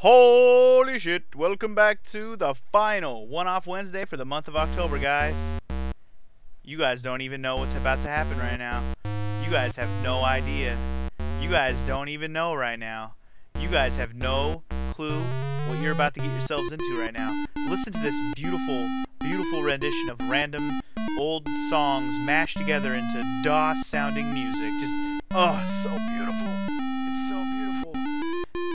Holy shit, welcome back to the final one-off Wednesday for the month of October, guys. You guys don't even know what's about to happen right now. You guys have no idea. You guys don't even know right now. You guys have no clue what you're about to get yourselves into right now. Listen to this beautiful, beautiful rendition of random old songs mashed together into DOS-sounding music. Just, oh, so beautiful. It's so beautiful.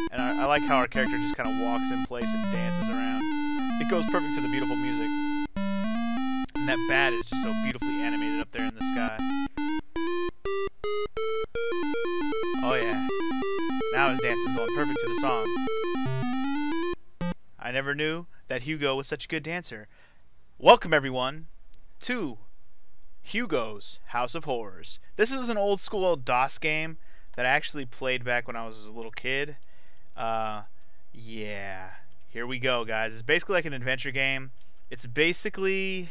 And I like how our character just kind of walks in place and dances around. It goes perfect to the beautiful music. And that bat is just so beautifully animated up there in the sky. Oh yeah. Now his dance is going perfect to the song. I never knew that Hugo was such a good dancer. Welcome everyone to Hugo's House of Horrors. This is an old school DOS game that I actually played back when I was a little kid. Yeah. Here we go, guys. It's basically like an adventure game. It's basically...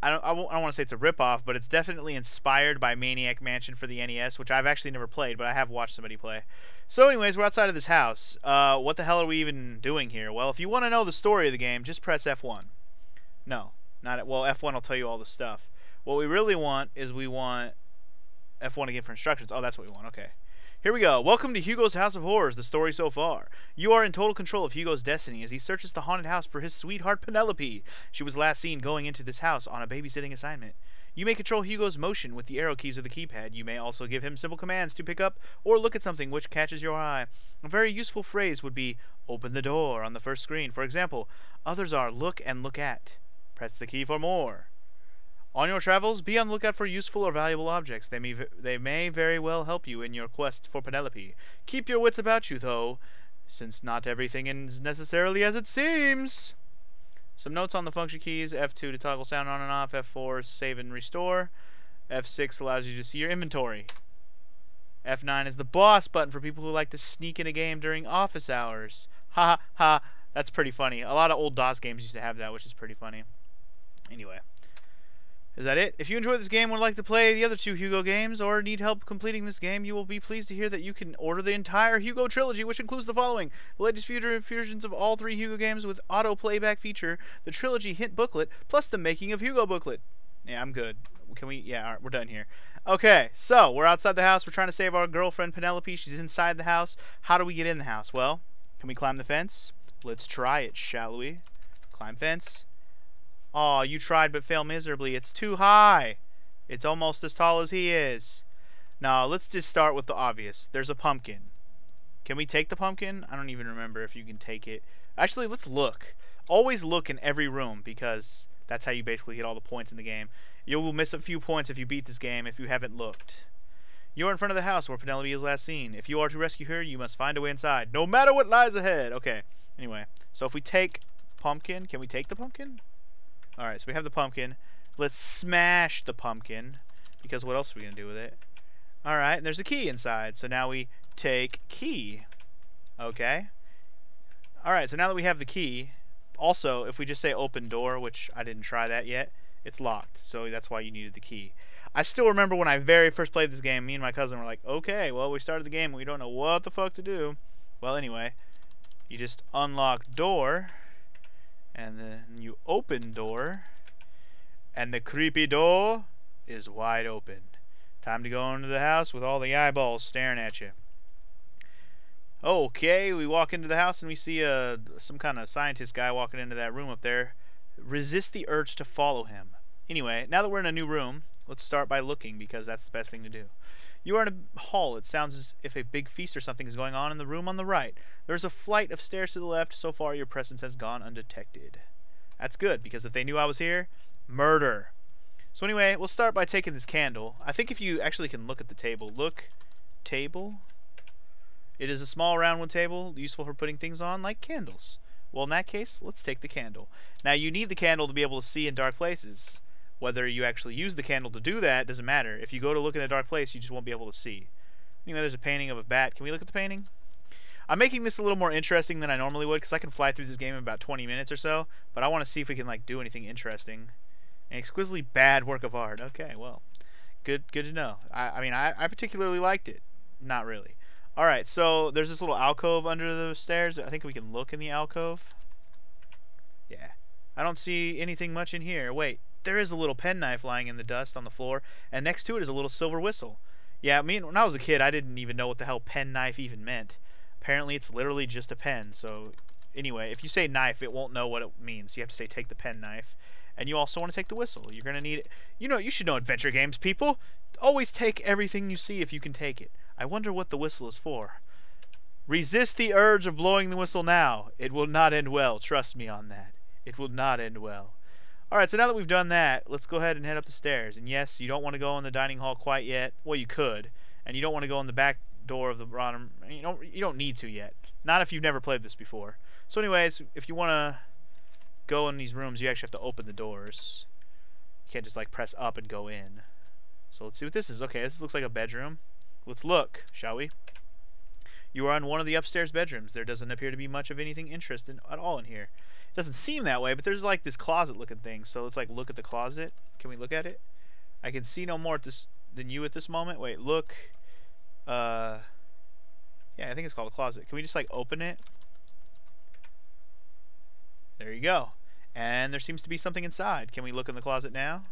I don't want to say it's a ripoff, but it's definitely inspired by Maniac Mansion for the NES, which I've actually never played, but I have watched somebody play. So anyways, we're outside of this house. What the hell are we even doing here? Well, if you want to know the story of the game, just press F1. No, not... Well, F1 will tell you all the stuff. What we really want is we want F1 again for instructions. Oh, that's what we want. Okay. Here we go. Welcome to Hugo's House of Horrors, the story so far. You are in total control of Hugo's destiny as he searches the haunted house for his sweetheart Penelope. She was last seen going into this house on a babysitting assignment. You may control Hugo's motion with the arrow keys of the keypad. You may also give him simple commands to pick up or look at something which catches your eye. A very useful phrase would be, open the door on the first screen. For example, others are look and look at. Press the key for more. On your travels, be on the lookout for useful or valuable objects. They may very well help you in your quest for Penelope. Keep your wits about you, though, since not everything is necessarily as it seems. Some notes on the function keys. F2 to toggle sound on and off. F4 save and restore. F6 allows you to see your inventory. F9 is the boss button for people who like to sneak in a game during office hours. Ha ha ha. That's pretty funny. A lot of old DOS games used to have that, which is pretty funny. Anyway. Is that it? If you enjoyed this game and would like to play the other two Hugo games or need help completing this game, you will be pleased to hear that you can order the entire Hugo trilogy, which includes the following: the latest future versions of all three Hugo games with auto playback feature, the trilogy hint booklet, plus the Making of Hugo booklet. Yeah, I'm good. Can we? Yeah, all right, we're done here. Okay, so we're outside the house. We're trying to save our girlfriend Penelope. She's inside the house. How do we get in the house? Well, can we climb the fence? Let's try it, shall we? Climb fence. Aw, you tried but failed miserably. It's too high. It's almost as tall as he is. Now, let's just start with the obvious. There's a pumpkin. Can we take the pumpkin? I don't even remember if you can take it. Actually, let's look. Always look in every room, because that's how you basically get all the points in the game. You will miss a few points if you beat this game if you haven't looked. You are in front of the house where Penelope is last seen. If you are to rescue her, you must find a way inside, no matter what lies ahead. Okay, anyway. So if we take pumpkin, can we take the pumpkin? Alright, so we have the pumpkin. Let's smash the pumpkin, because what else are we going to do with it? Alright, and there's a key inside, so now we take key. Okay. Alright, so now that we have the key, also, if we just say open door, which I didn't try that yet, it's locked, so that's why you needed the key. I still remember when I very first played this game, me and my cousin were like, okay, well, we started the game, we don't know what the fuck to do. Well, anyway, you just unlock door, and then you open door, and the creepy door is wide open. Time to go into the house with all the eyeballs staring at you. Okay, we walk into the house and we see some kind of scientist guy walking into that room up there. Resist the urge to follow him. Anyway, now that we're in a new room, let's start by looking, because that's the best thing to do. You are in a hall. It sounds as if a big feast or something is going on in the room on the right. There's a flight of stairs to the left. So far, your presence has gone undetected. That's good, because if they knew I was here, murder. So anyway, we'll start by taking this candle. I think if you actually can look at the table. Look, table. It is a small round table, useful for putting things on, like candles. Well, in that case, let's take the candle. Now, you need the candle to be able to see in dark places. Whether you actually use the candle to do that doesn't matter. If you go to look in a dark place, you just won't be able to see. Anyway, there's a painting of a bat. Can we look at the painting? I'm making this a little more interesting than I normally would, because I can fly through this game in about 20 minutes or so, but I want to see if we can like do anything interesting. An exquisitely bad work of art. Okay, well, good to know. I mean, I particularly liked it. Not really. Alright, so there's this little alcove under the stairs. I think we can look in the alcove. Yeah. I don't see anything much in here. Wait, there is a little penknife lying in the dust on the floor, and next to it is a little silver whistle. Yeah, when I was a kid, I didn't even know what the hell penknife even meant. Apparently, it's literally just a pen. So, anyway, if you say knife, it won't know what it means. You have to say take the penknife. And you also want to take the whistle. You're going to need it. You know, you should know adventure games, people. Always take everything you see if you can take it. I wonder what the whistle is for. Resist the urge of blowing the whistle now. It will not end well. Trust me on that. It will not end well. Alright, so now that we've done that, let's go ahead and head up the stairs. And yes, you don't want to go in the dining hall quite yet. Well, you could. And you don't want to go in the back door of the bottom. You don't need to yet. Not if you've never played this before. So anyways, if you want to go in these rooms, you actually have to open the doors. You can't just like press up and go in. So let's see what this is. Okay, this looks like a bedroom. Let's look, shall we? You are in one of the upstairs bedrooms. There doesn't appear to be much of anything interesting at all in here. It doesn't seem that way, but there's like this closet looking thing. So let's like look at the closet. Can we look at it? I can see no more than you at this moment. Wait, look. Yeah, I think it's called a closet. Can we just like open it? There you go. And there seems to be something inside. Can we look in the closet now?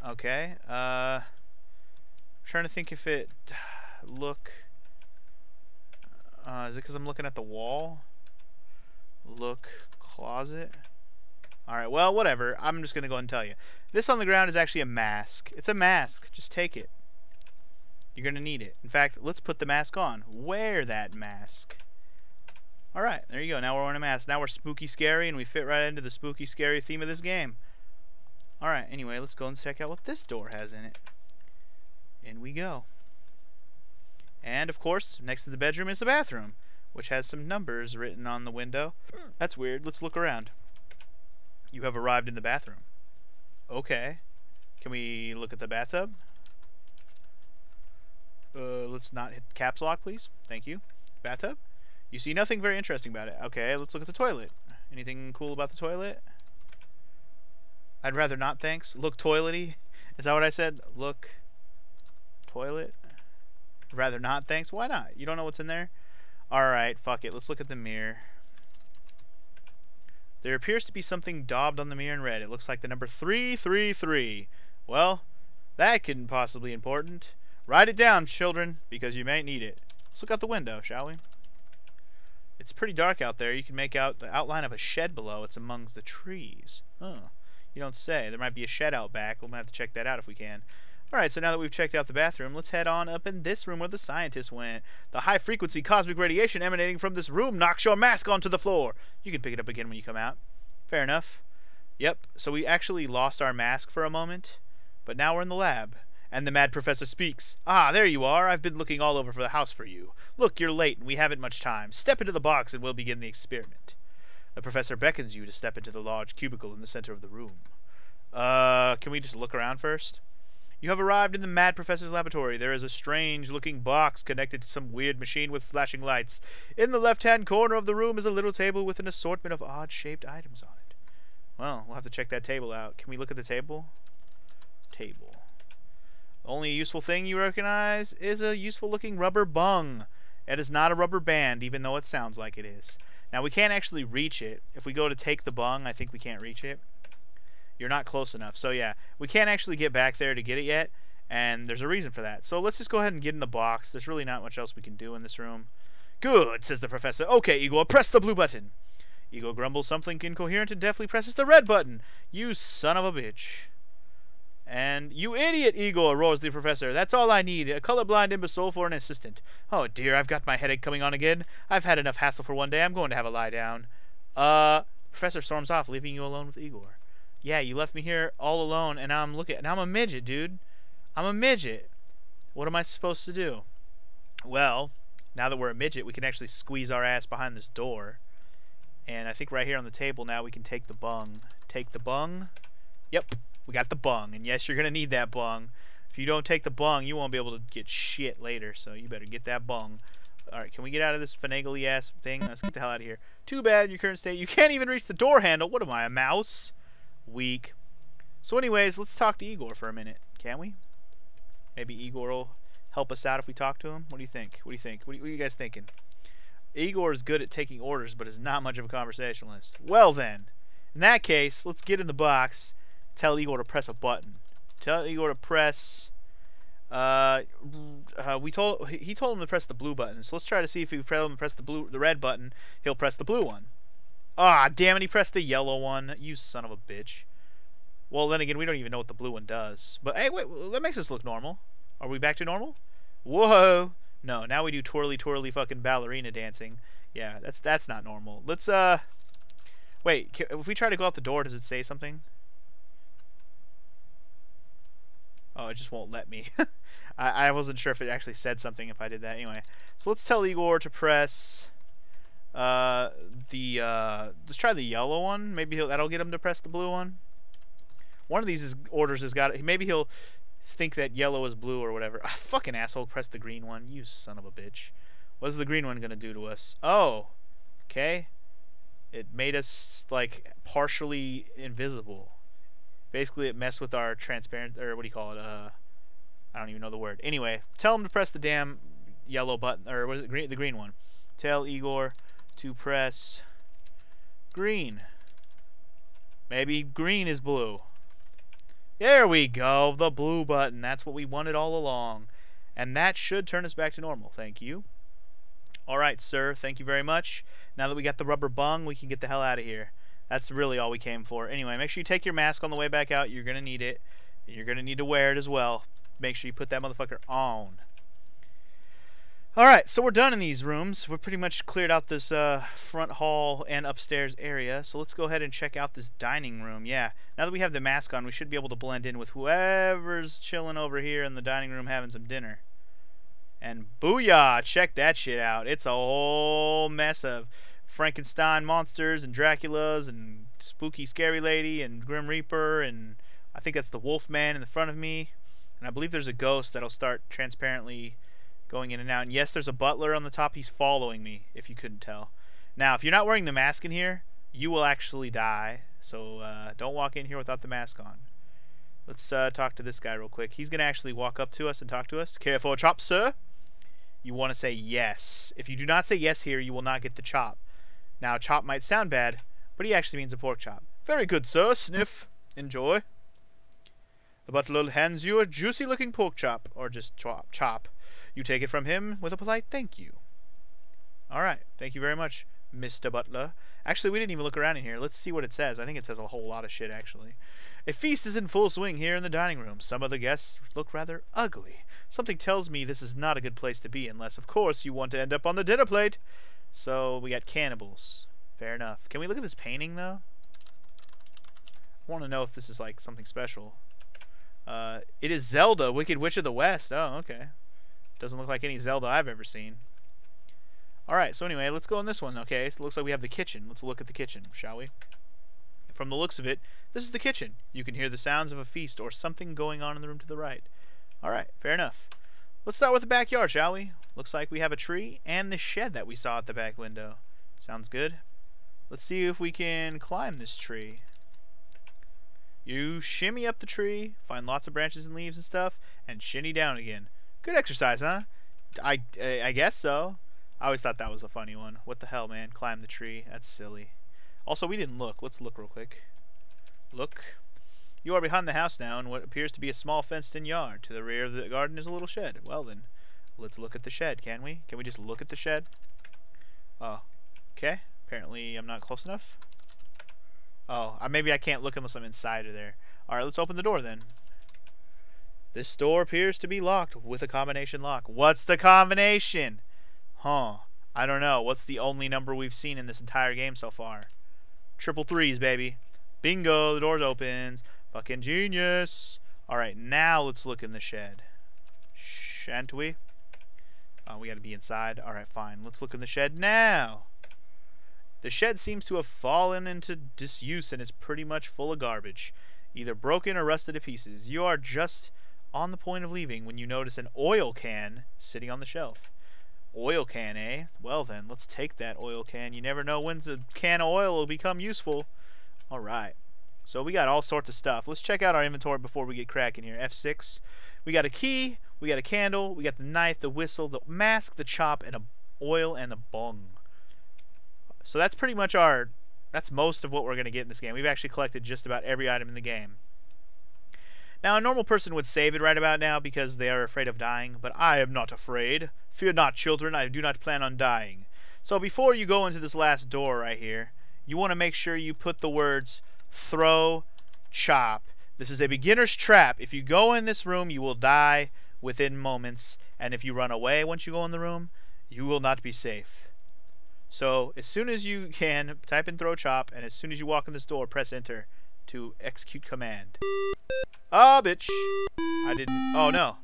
Okay. I'm trying to think if it look. Is it because I'm looking at the wall? Look, closet. Alright, well, whatever. I'm just going to go ahead and tell you. This on the ground is actually a mask. It's a mask. Just take it. You're going to need it. In fact, let's put the mask on. Wear that mask. Alright, there you go. Now we're wearing a mask. Now we're spooky scary, and we fit right into the spooky scary theme of this game. Alright, anyway, let's go and check out what this door has in it. In we go. And, of course, next to the bedroom is the bathroom, which has some numbers written on the window. That's weird. Let's look around. You have arrived in the bathroom. Okay. Can we look at the bathtub? Let's not hit caps lock, please. Thank you. Bathtub? You see nothing very interesting about it. Okay, let's look at the toilet. Anything cool about the toilet? I'd rather not, thanks. Look toilety. Is that what I said? Look toilet. Rather not, thanks. Why not? You don't know what's in there? Alright, fuck it. Let's look at the mirror. There appears to be something daubed on the mirror in red. It looks like the number 333. Well, that couldn't possibly be important. Write it down, children, because you may need it. Let's look out the window, shall we? It's pretty dark out there. You can make out the outline of a shed below. It's amongst the trees. Oh, you don't say. There might be a shed out back. We'll have to check that out if we can. Alright, so now that we've checked out the bathroom, let's head on up in this room where the scientists went. The high-frequency cosmic radiation emanating from this room knocks your mask onto the floor. You can pick it up again when you come out. Fair enough. Yep, so we actually lost our mask for a moment, but now we're in the lab. And the mad professor speaks. Ah, there you are. I've been looking all over for the house for you. Look, you're late, and we haven't much time. Step into the box, and we'll begin the experiment. The professor beckons you to step into the large cubicle in the center of the room. Can we just look around first? You have arrived in the Mad Professor's laboratory. There is a strange-looking box connected to some weird machine with flashing lights. In the left-hand corner of the room is a little table with an assortment of odd-shaped items on it. Well, we'll have to check that table out. Can we look at the table? Table. The only useful thing you recognize is a useful-looking rubber bung. It is not a rubber band, even though it sounds like it is. Now, we can't actually reach it. If we go to take the bung, I think we can't reach it. You're not close enough. So yeah, we can't actually get back there to get it yet, and there's a reason for that. So let's just go ahead and get in the box. There's really not much else we can do in this room. Good, says the professor. Okay, Igor, press the blue button. Igor grumbles something incoherent and deftly presses the red button. You son of a bitch. And you idiot, Igor, roars the professor. That's all I need, a colorblind imbecile for an assistant. Oh dear, I've got my headache coming on again. I've had enough hassle for one day. I'm going to have a lie down. Professor storms off, leaving you alone with Igor. Yeah, you left me here all alone, and now I'm a midget, dude. I'm a midget. What am I supposed to do? Well, now that we're a midget, we can actually squeeze our ass behind this door. And I think right here on the table now we can take the bung. Take the bung. Yep, we got the bung. And yes, you're going to need that bung. If you don't take the bung, you won't be able to get shit later, so you better get that bung. Alright, can we get out of this finagly ass thing? Let's get the hell out of here. Too bad in your current state. You can't even reach the door handle. What am I, a mouse? Weak. So anyways, let's talk to Igor for a minute, can we? Maybe Igor will help us out if we talk to him? What do you think? What do you think? What are you guys thinking? Igor is good at taking orders, but is not much of a conversationalist. Well then, in that case, let's get in the box. Tell Igor to press a button. Tell Igor to press. He told him to press the blue button. So let's try to see if we tell him to press the red button, he'll press the blue one. Ah, damn it! He pressed the yellow one. You son of a bitch. Well, then again, we don't even know what the blue one does. But hey, wait, that makes us look normal. Are we back to normal? Whoa! No, now we do twirly twirly fucking ballerina dancing. Yeah, that's not normal. Let's wait. If we try to go out the door, does it say something? Oh, it just won't let me. I wasn't sure if it actually said something if I did that. Anyway, so let's tell Igor to press let's try the yellow one. Maybe that'll get him to press the blue one. One of these orders has got it. Maybe he'll think that yellow is blue or whatever. Ah, fucking asshole, press the green one. You son of a bitch. What's the green one gonna do to us? Oh, okay. It made us like partially invisible. Basically, it messed with our transparent, or what do you call it? I don't even know the word. Anyway, tell him to press the damn yellow button, or what is it? The green one. Tell Igor to press green. Maybe green is blue. There we go, the blue button. That's what we wanted all along. And that should turn us back to normal. Thank you. Alright, sir. Thank you very much. Now that we got the rubber bung, we can get the hell out of here. That's really all we came for. Anyway, make sure you take your mask on the way back out. You're going to need it. You're going to need to wear it as well. Make sure you put that motherfucker on. Alright, so we're done in these rooms. We're pretty much cleared out this front hall and upstairs area. So let's go ahead and check out this dining room. Yeah, now that we have the mask on, we should be able to blend in with whoever's chilling over here in the dining room having some dinner. And booyah! Check that shit out. It's a whole mess of Frankenstein monsters and Draculas and spooky scary lady and Grim Reaper, and I think that's the Wolfman in the front of me. And I believe there's a ghost that'll start transparently going in and out. And yes, there's a butler on the top. He's following me, if you couldn't tell. Now, if you're not wearing the mask in here, you will actually die. So don't walk in here without the mask on. Let's talk to this guy real quick. He's going to actually walk up to us and talk to us. Care for a chop, sir? You want to say yes. If you do not say yes here, you will not get the chop. Now, chop might sound bad, but he actually means a pork chop. Very good, sir. Sniff. Enjoy. The butler hands you a juicy-looking pork chop, or just chop. You take it from him with a polite thank you. Alright, thank you very much, Mr. Butler. Actually, we didn't even look around in here. Let's see what it says. I think it says a whole lot of shit, actually. A feast is in full swing here in the dining room. Some of the guests look rather ugly. Something tells me this is not a good place to be, unless, of course, you want to end up on the dinner plate. So, we got cannibals. Fair enough. Can we look at this painting, though? I want to know if this is, like, something special. It is Zelda, Wicked Witch of the West. Oh, okay. Doesn't look like any Zelda I've ever seen. Alright, so anyway, let's go on this one. Okay, so it looks like we have the kitchen. Let's look at the kitchen, shall we? From the looks of it, this is the kitchen. You can hear the sounds of a feast or something going on in the room to the right. Alright, fair enough. Let's start with the backyard, shall we? Looks like we have a tree and the shed that we saw at the back window. Sounds good. Let's see if we can climb this tree. You shimmy up the tree, find lots of branches and leaves and stuff, and shinny down again. Good exercise, huh? I guess so. I always thought that was a funny one. What the hell, man? Climb the tree. That's silly. Also, we didn't look. Let's look real quick. Look. You are behind the house now in what appears to be a small fenced-in yard. To the rear of the garden is a little shed. Well then, let's look at the shed, can we? Can we just look at the shed? Oh. Okay. Apparently I'm not close enough. Oh, maybe I can't look unless I'm inside of there. Alright, let's open the door then. This door appears to be locked with a combination lock. What's the combination? Huh. I don't know. What's the only number we've seen in this entire game so far? Triple threes, baby. Bingo, the door opens. Fucking genius. Alright, now let's look in the shed. Shan't we? Oh, we gotta be inside. Alright, fine. Let's look in the shed now. The shed seems to have fallen into disuse and is pretty much full of garbage. Either broken or rusted to pieces. You are just on the point of leaving when you notice an oil can sitting on the shelf. Oil can, eh? Well then, let's take that oil can. You never know when the can of oil will become useful. Alright. So we got all sorts of stuff. Let's check out our inventory before we get cracking here. F6. We got a key. We got a candle. We got the knife, the whistle, the mask, the chop, and a oil and a bung. So that's pretty much our... That's most of what we're going to get in this game. We've actually collected just about every item in the game. Now, a normal person would save it right about now because they are afraid of dying, but I am not afraid. Fear not, children. I do not plan on dying. So before you go into this last door right here, you want to make sure you put the words throw, chop. This is a beginner's trap. If you go in this room, you will die within moments, and if you run away once you go in the room, you will not be safe. So as soon as you can, type in throw, chop, and as soon as you walk in this door, press enter to execute command. Ah, bitch. I didn't... Oh, no.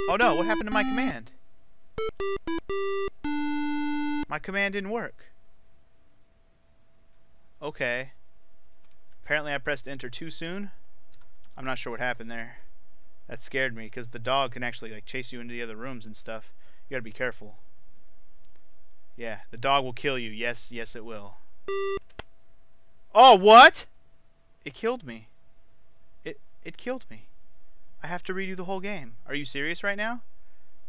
Oh, no. What happened to my command? My command didn't work. Okay. Apparently I pressed enter too soon. I'm not sure what happened there. That scared me because the dog can actually like chase you into the other rooms and stuff. You gotta be careful. Yeah, the dog will kill you. Yes, yes it will. Oh, what? It killed me. It killed me. I have to redo the whole game. Are you serious right now?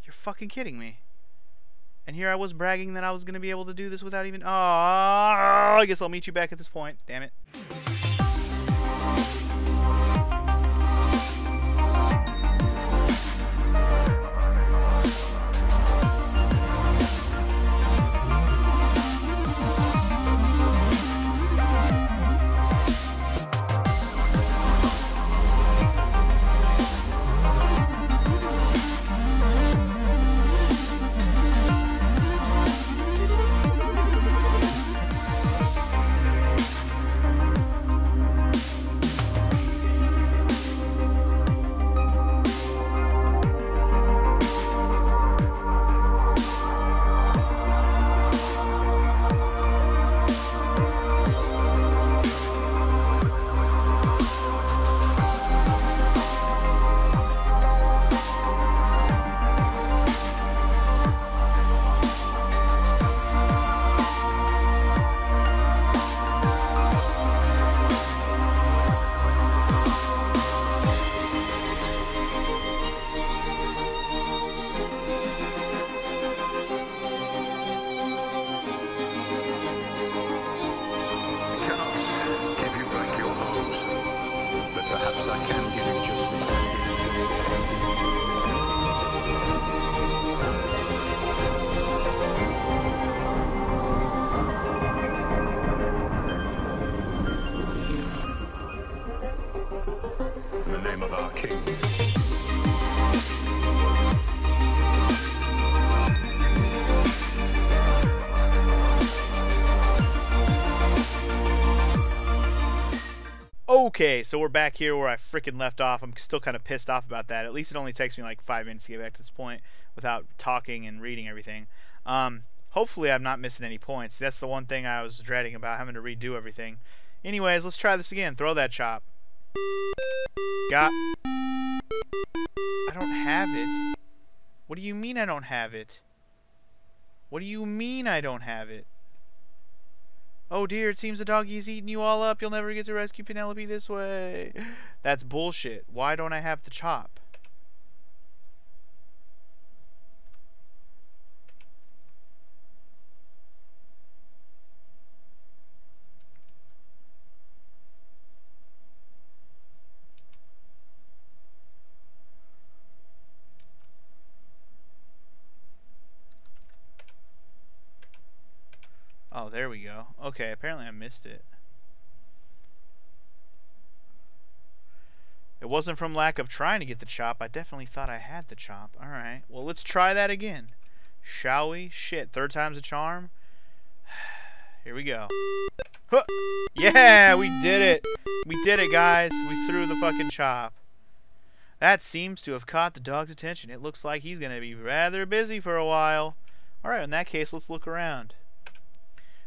You're fucking kidding me. And here I was bragging that I was going to be able to do this without even... Oh, I guess I'll meet you back at this point. Damn it. Perhaps I can give you justice. In the name of our king. Okay, so we're back here where I freaking left off. I'm still kind of pissed off about that. At least it only takes me like 5 minutes to get back to this point without talking and reading everything. Hopefully I'm not missing any points. That's the one thing I was dreading about having to redo everything. Anyways, let's try this again. Throw that chop. Got... I don't have it. What do you mean I don't have it? What do you mean I don't have it? Oh dear, it seems the doggy's eating you all up. You'll never get to rescue Penelope this way. That's bullshit. Why don't I have the chop? Oh, there we go. Okay, apparently I missed it. It wasn't from lack of trying to get the chop. I definitely thought I had the chop. Alright, well, let's try that again. Shall we? Shit, third time's a charm. Here we go. Huh. Yeah, we did it. We did it, guys. We threw the fucking chop. That seems to have caught the dog's attention. It looks like he's going to be rather busy for a while. Alright, in that case, let's look around.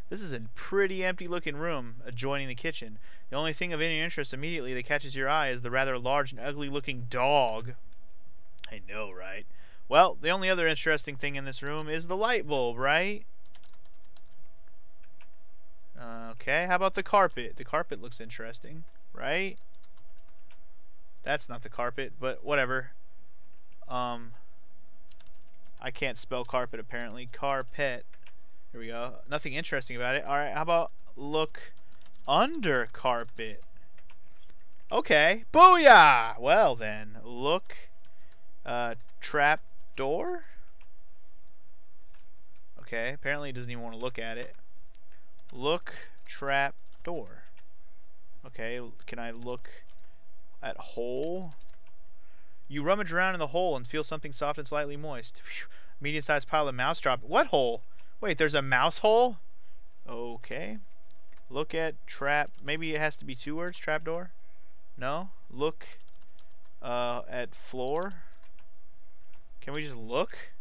This is a pretty empty looking room adjoining the kitchen. The only thing of any interest immediately that catches your eye is the rather large and ugly looking dog. I know, right? Well, the only other interesting thing in this room is the light bulb, right? Okay, how about the carpet? The carpet looks interesting, right? That's not the carpet, but whatever. I can't spell carpet apparently. Carpet. Here we go. Nothing interesting about it. Alright, how about look under carpet? Okay. Booyah! Well then, look trap door? Okay, apparently he doesn't even want to look at it. Look trap door. Okay, can I look at hole? You rummage around in the hole and feel something soft and slightly moist. Medium-sized pile of mouse drop. What hole? Wait, there's a mouse hole? Okay. Look at trap. Maybe it has to be 2 words. Trap door? No. Look at floor. Can we just look?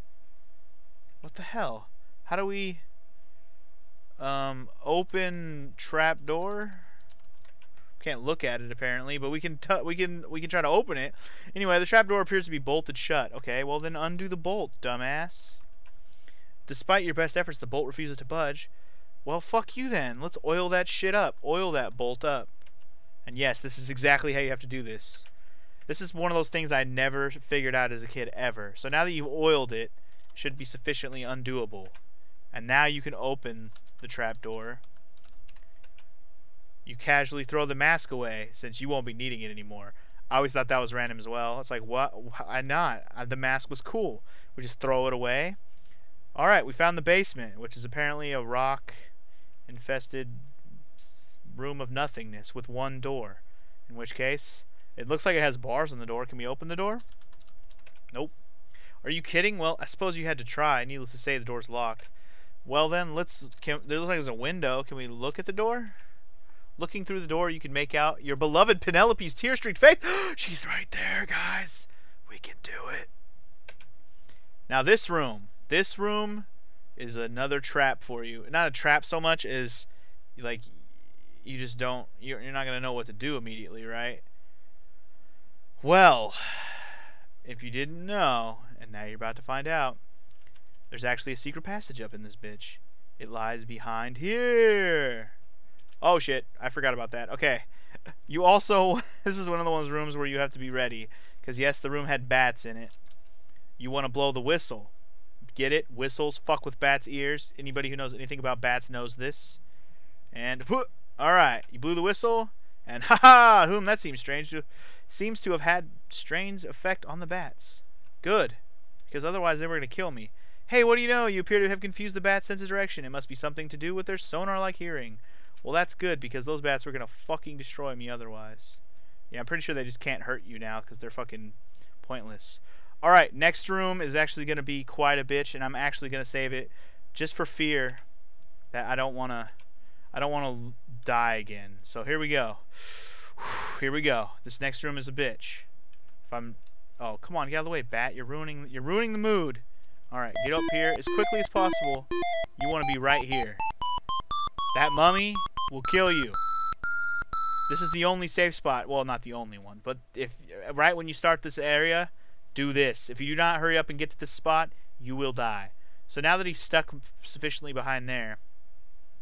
What the hell? How do we open trap door? Can't look at it apparently, but we can try to open it. Anyway, the trapdoor appears to be bolted shut. Okay, well then undo the bolt, dumbass. Despite your best efforts, the bolt refuses to budge. Well, fuck you then. Let's oil that shit up. Oil that bolt up. And yes, this is exactly how you have to do this. This is one of those things I never figured out as a kid ever. So now that you've oiled it, it should be sufficiently undoable. And now you can open the trapdoor. You casually throw the mask away since you won't be needing it anymore. I always thought that was random as well. It's like, what? Why not? The mask was cool. We just throw it away. Alright, we found the basement, which is apparently a rock-infested room of nothingness with 1 door. In which case, it looks like it has bars on the door. Can we open the door? Nope. Are you kidding? Well, I suppose you had to try. Needless to say, the door's locked. Well then, there looks like there's a window. Can we look at the door? Looking through the door, you can make out your beloved Penelope's tear-streaked face. She's right there, guys. We can do it. Now this room is another trap for you. Not a trap so much as, like, you just don't, you're not going to know what to do immediately, right? Well, if you didn't know, and now you're about to find out, there's actually a secret passage up in this bitch. It lies behind here. Oh shit, I forgot about that. Okay. You also, this is one of the ones rooms where you have to be ready. Because yes, the room had bats in it. You want to blow the whistle. Get it? Whistles fuck with bats' ears. Anybody who knows anything about bats knows this. And, alright, you blew the whistle. And haha, that seems strange. Seems to have had strange effect on the bats. Good. Because otherwise they were going to kill me. Hey, what do you know? You appear to have confused the bats' sense of direction. It must be something to do with their sonar-like hearing. Well, that's good, because those bats were going to fucking destroy me otherwise. Yeah, I'm pretty sure they just can't hurt you now, because they're fucking pointless. Alright, next room is actually going to be quite a bitch, and I'm actually going to save it just for fear that I don't want to die again. So here we go. Here we go. This next room is a bitch. Oh, come on, get out of the way, bat. You're ruining the mood. Alright, get up here as quickly as possible. You want to be right here. That mummy will kill you. This is the only safe spot. Well, not the only one, but if right when you start this area, do this. If you do not hurry up and get to this spot, you will die. So now that he's stuck sufficiently behind there,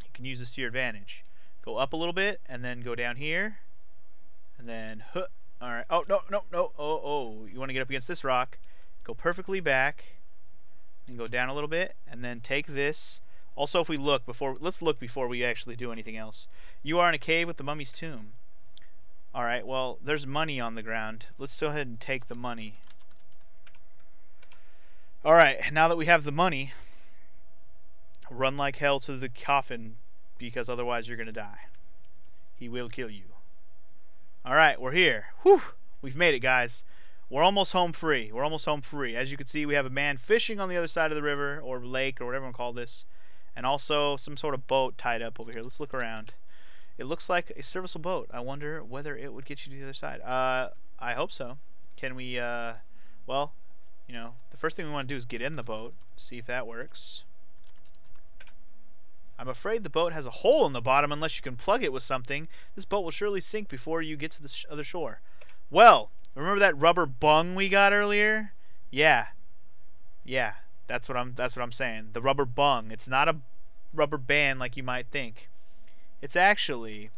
you can use this to your advantage. Go up a little bit, and then go down here, and then alright. Oh, no. Oh, you want to get up against this rock. Go perfectly back, and go down a little bit, and then take this. Also, if we look let's look before we actually do anything else. You are in a cave with the mummy's tomb. Alright, well, there's money on the ground. Let's go ahead and take the money. Alright, now that we have the money, run like hell to the coffin, because otherwise you're going to die. He will kill you. Alright, we're here. Whew! We've made it, guys. We're almost home free. We're almost home free. As you can see, we have a man fishing on the other side of the river, or lake, or whatever you call this. And also some sort of boat tied up over here. Let's look around. It looks like a serviceable boat. I wonder whether it would get you to the other side. I hope so. Can we, well, you know, the first thing we want to do is get in the boat. See if that works. I'm afraid the boat has a hole in the bottom unless you can plug it with something. This boat will surely sink before you get to the other shore. Well, remember that rubber bung we got earlier? Yeah. That's what I'm saying. The rubber bung. It's not a rubber band like you might think. It's actually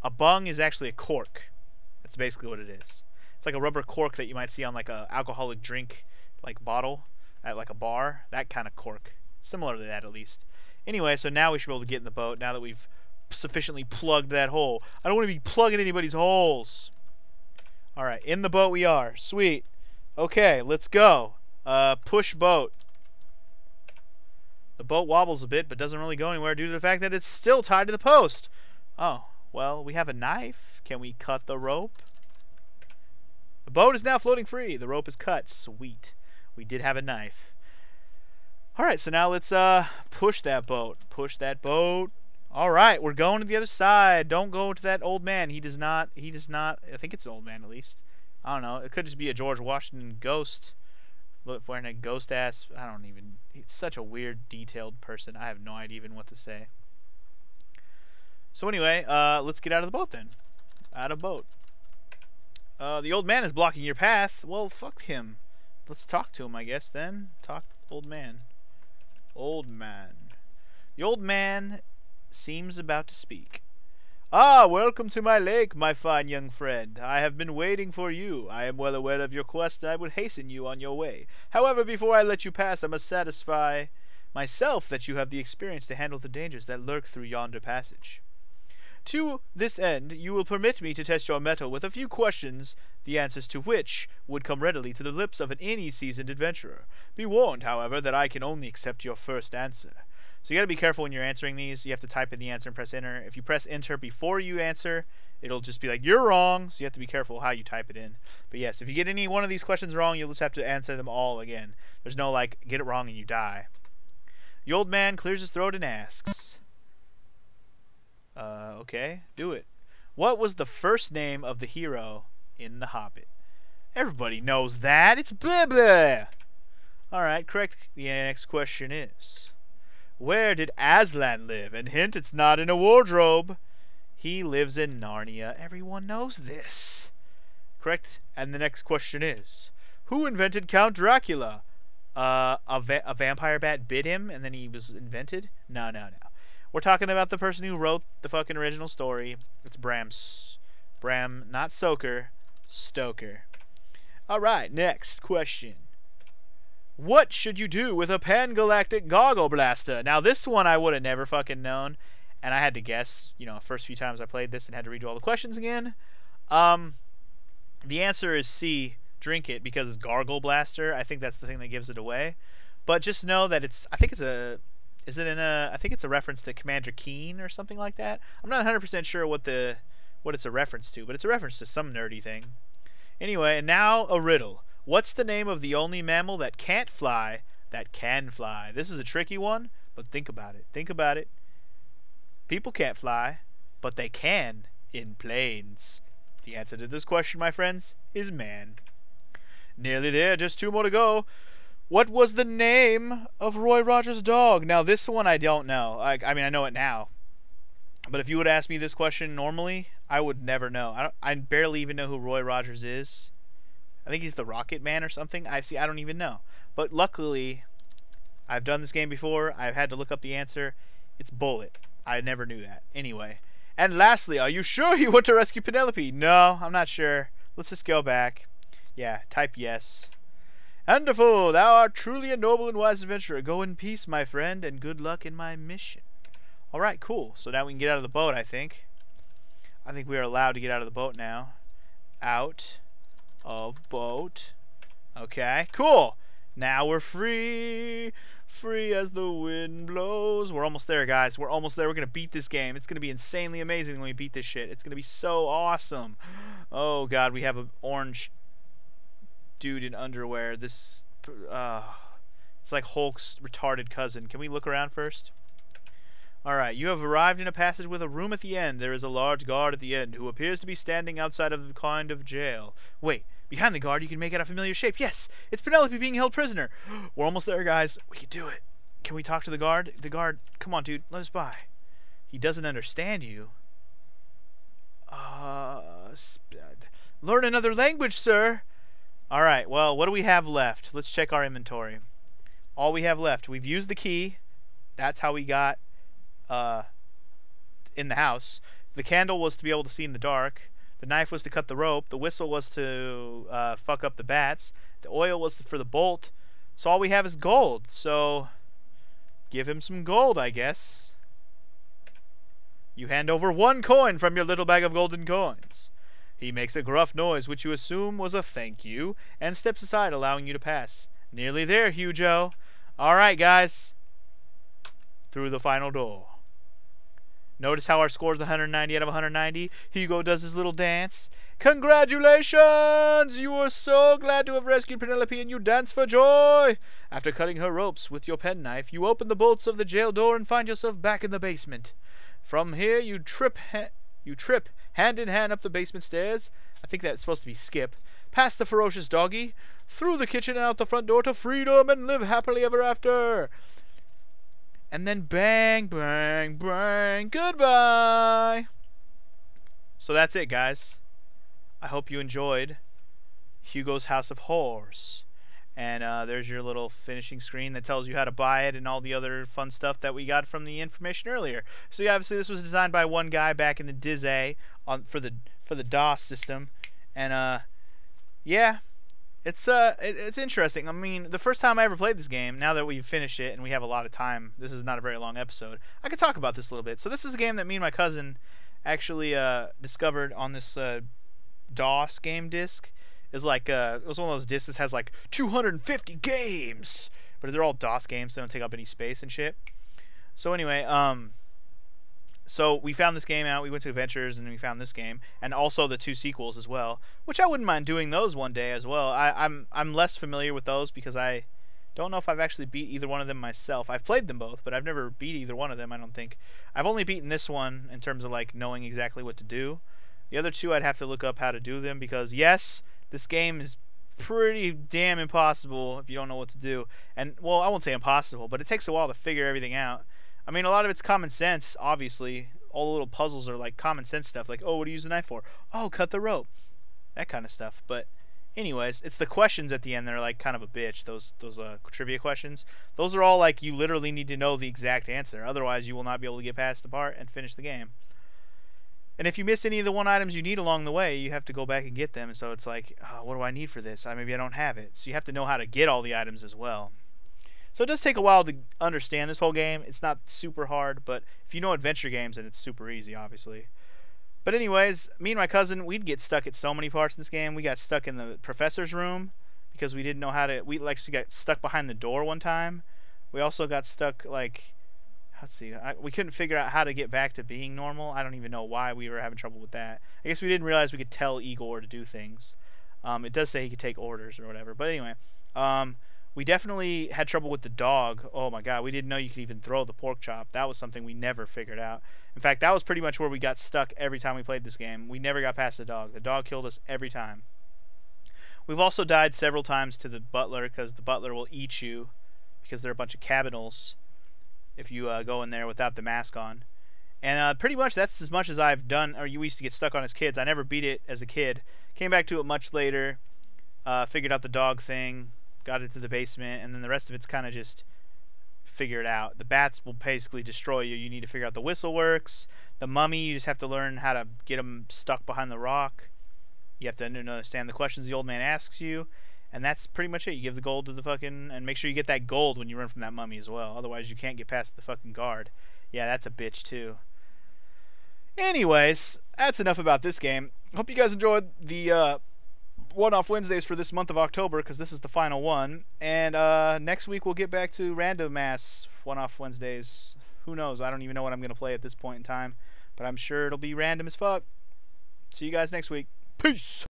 a bung is actually a cork. That's basically what it is. It's like a rubber cork that you might see on like a alcoholic drink like bottle at like a bar. That kind of cork. Similar to that at least. Anyway, so now we should be able to get in the boat now that we've sufficiently plugged that hole. I don't want to be plugging anybody's holes. Alright, in the boat we are. Sweet. Okay, let's go. Push boat. The boat wobbles a bit but doesn't really go anywhere due to the fact that it's still tied to the post. Oh, well, we have a knife. Can we cut the rope? The boat is now floating free. The rope is cut. Sweet. We did have a knife. Alright, so now let's push that boat. Push that boat. Alright, we're going to the other side. Don't go to that old man. He does not, I think it's an old man at least. I don't know. It could just be a George Washington ghost. Wearing a ghost ass. I don't even, he's such a weird, detailed person. I have no idea even what to say. So anyway, let's get out of the boat then. Out of boat. The old man is blocking your path. Well, fuck him. Let's talk to him, I guess, then. Talk, old man. Old man. The old man seems about to speak. Ah, welcome to my lake, my fine young friend. I have been waiting for you. I am well aware of your quest, and I would hasten you on your way. However, before I let you pass, I must satisfy myself that you have the experience to handle the dangers that lurk through yonder passage. To this end, you will permit me to test your mettle with a few questions, the answers to which would come readily to the lips of any seasoned adventurer. Be warned, however, that I can only accept your first answer. So you gotta be careful when you're answering these. You have to type in the answer and press enter. If you press enter before you answer, it'll just be like, you're wrong, so you have to be careful how you type it in. But yes, if you get any one of these questions wrong, you'll just have to answer them all again. There's no, like, get it wrong and you die. The old man clears his throat and asks... okay, do it. What was the first name of the hero in The Hobbit? Everybody knows that. It's blah blah. Alright, correct. The next question is, where did Aslan live? And hint, it's not in a wardrobe. He lives in Narnia. Everyone knows this. Correct. And the next question is, who invented Count Dracula? A vampire bat bit him and then he was invented? No. We're talking about the person who wrote the fucking original story. It's Bram, not Stoker, Stoker. Alright, next question. What should you do with a pan-galactic goggle blaster? Now, this one I would have never fucking known. And I had to guess, you know, first few times I played this and had to redo all the questions again. The answer is C, drink it, because it's gargle blaster. I think that's the thing that gives it away. But just know that it's, I think it's a... I think it's a reference to Commander Keen or something like that. I'm not 100% sure what it's a reference to, but it's a reference to some nerdy thing. Anyway, and now a riddle. What's the name of the only mammal that can't fly that can fly? This is a tricky one, but think about it. Think about it. People can't fly, but they can in planes. The answer to this question, my friends, is man. Nearly there, just 2 more to go. What was the name of Roy Rogers' dog? Now, this one I don't know. I mean, I know it now. But if you would ask me this question normally, I would never know. I barely even know who Roy Rogers is. I think he's the Rocket Man or something. I don't even know. But luckily, I've done this game before. I've had to look up the answer. It's Bullet. I never knew that. Anyway. And lastly, are you sure you want to rescue Penelope? No, I'm not sure. Let's just go back. Yeah, type yes. Wonderful, thou art truly a noble and wise adventurer. Go in peace, my friend, and good luck in my mission. Alright, cool. So now we can get out of the boat, I think. I think we are allowed to get out of the boat now. Out of boat. Okay, cool. Now we're free. Free as the wind blows. We're almost there, guys. We're almost there. We're going to beat this game. It's going to be insanely amazing when we beat this shit. It's going to be so awesome. Oh, God, we have an orange... dude in underwear. This it's like Hulk's retarded cousin. Can we look around first? Alright, you have arrived in a passage with a room at the end. There is a large guard at the end who appears to be standing outside of a kind of jail. Wait, behind the guard you can make out a familiar shape. Yes, it's Penelope being held prisoner. We're almost there, guys. We can do it. Can we talk to the guard? The guard, come on, dude, let us by. He doesn't understand you. Learn another language, sir. Alright, well, what do we have left? Let's check our inventory. All we have left, we've used the key. That's how we got in the house. The candle was to be able to see in the dark. The knife was to cut the rope. The whistle was to fuck up the bats. The oil was for the bolt. So all we have is gold. So give him some gold, I guess. You hand over 1 coin from your little bag of golden coins. He makes a gruff noise, which you assume was a thank you, and steps aside, allowing you to pass. Nearly there, Hugo. Alright, guys. Through the final door. Notice how our score is 190 out of 190. Hugo does his little dance. Congratulations! You were so glad to have rescued Penelope and you dance for joy! After cutting her ropes with your penknife, you open the bolts of the jail door and find yourself back in the basement. From here, you trip hand in hand up the basement stairs. I think that's supposed to be skip. Past the ferocious doggy, through the kitchen and out the front door to freedom and live happily ever after. And then bang, bang, bang, goodbye. So that's it, guys. I hope you enjoyed Hugo's House of Horrors. And there's your little finishing screen that tells you how to buy it and all the other fun stuff that we got from the information earlier. So yeah, obviously this was designed by one guy back in the DIZ for the DOS system. And yeah, it's interesting. I mean, the first time I ever played this game, now that we've finished it and we have a lot of time, this is not a very long episode, I could talk about this a little bit. So this is a game that me and my cousin actually discovered on this DOS game disc. Is like it was one of those discs that has like 250 games, but they're all DOS games, so they don't take up any space and shit. So anyway, so we found this game out. We went to Adventures and we found this game, and also the 2 sequels as well, which I wouldn't mind doing those one day as well. I'm less familiar with those because I don't know if I've actually beat either one of them myself. I've played them both, but I've never beat either one of them. I don't think. I've only beaten this one in terms of like knowing exactly what to do. The other 2 I'd have to look up how to do them because yes, this game is pretty damn impossible if you don't know what to do. And, well, I won't say impossible, but it takes a while to figure everything out. I mean, a lot of it's common sense, obviously. All the little puzzles are like common sense stuff. Like, oh, what do you use the knife for? Oh, cut the rope. That kind of stuff. But anyways, it's the questions at the end that are like kind of a bitch. Those trivia questions. Those are all like you literally need to know the exact answer. Otherwise, you will not be able to get past the part and finish the game. And if you miss any of the 1 items you need along the way, you have to go back and get them. So it's like, oh, what do I need for this? Maybe I don't have it. So you have to know how to get all the items as well. So it does take a while to understand this whole game. It's not super hard, but if you know adventure games, then it's super easy, obviously. But anyways, me and my cousin, we'd get stuck at so many parts in this game. We got stuck in the professor's room because we didn't know how to... We like got stuck behind the door one time. We also got stuck, like... Let's see. We couldn't figure out how to get back to being normal. I don't even know why we were having trouble with that. I guess we didn't realize we could tell Igor to do things. It does say he could take orders or whatever. But anyway, we definitely had trouble with the dog. Oh my god, we didn't know you could even throw the pork chop. That was something we never figured out. In fact, that was pretty much where we got stuck every time we played this game. We never got past the dog. The dog killed us every time. We've also died several times to the butler because the butler will eat you because they're a bunch of cabinals if you go in there without the mask on. And pretty much that's as much as I've done, or you used to get stuck on as kids. I never beat it as a kid. Came back to it much later, figured out the dog thing, got into the basement, and then the rest of it's kind of just figure it out. The bats will basically destroy you. You need to figure out the whistle works. The mummy, you just have to learn how to get them stuck behind the rock. You have to understand the questions the old man asks you. And that's pretty much it. You give the gold to the fucking... And make sure you get that gold when you run from that mummy as well. Otherwise, you can't get past the fucking guard. Yeah, that's a bitch, too. Anyways, that's enough about this game. Hope you guys enjoyed the one-off Wednesdays for this month of October, because this is the final one. And next week, we'll get back to random-ass one-off Wednesdays. Who knows? I don't even know what I'm going to play at this point in time. But I'm sure it'll be random as fuck. See you guys next week. Peace!